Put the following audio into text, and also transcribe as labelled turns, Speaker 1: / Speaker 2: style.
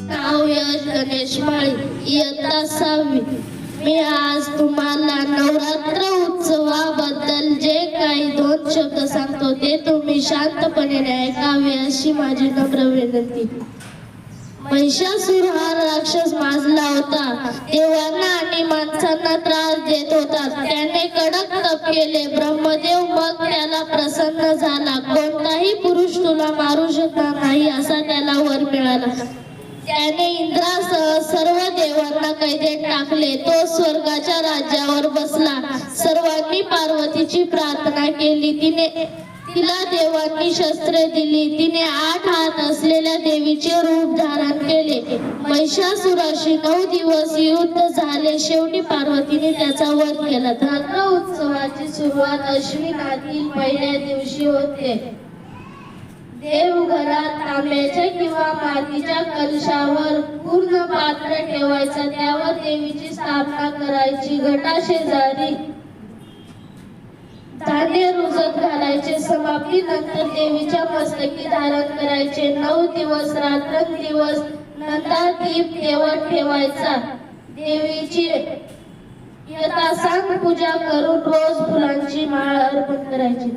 Speaker 1: नाव यश गणेश माळी, इयत्ता 6वी. मी आज तुम्हाला नवरात्र उत्सवाबद्दल जे काही 2 शब्द सांगतो ते तुम्ही शांतपणे ऐकावे अशी माझी नम्र विनंती. महिषासुर हा राक्षस माजला होता. देवांना आणि माणसांना त्रास देत होता. त्याने कडक तप केले. ब्रह्मदेव मग त्याला प्रसन्न झाला. कोणताही पुरुष तुला मारू शकणार नाही असा त्याला वर मिळाला. त्याने इंद्रासह सर्व देवांना कैदेत टाकले. तो स्वर्गाच्या राज्यावर बसला. सर्वांनी पार्वतीची प्रार्थना केली. तिला देवांनी शस्त्रे दिली. तिने 8 हात असलेल्या देवीचे रूप धारण केले. महिषासुराशी 9 दिवस युद्ध झाले. शेवटी पार्वतीने त्याचा वध केला. नवरात्र उत्सवाची सुरुवात अश्विनातील पहिल्या दिवशी होते. देवघरात तांब्याच्या किंवा मातीच्या कलशावर पूर्ण पात्र ठेवायचा. त्यावर देवीची स्थापना करायची. घटाशेजारी धान्य रुजत घालायचे. समाप्तीनंतर देवीच्या मस्तकी धारण करायचे. 9 दिवस रात्रंदिवस नंदादीप तेवत ठेवायचा. देवीची यथासांग पूजा करून रोज फुलांची माळ अर्पण करायची.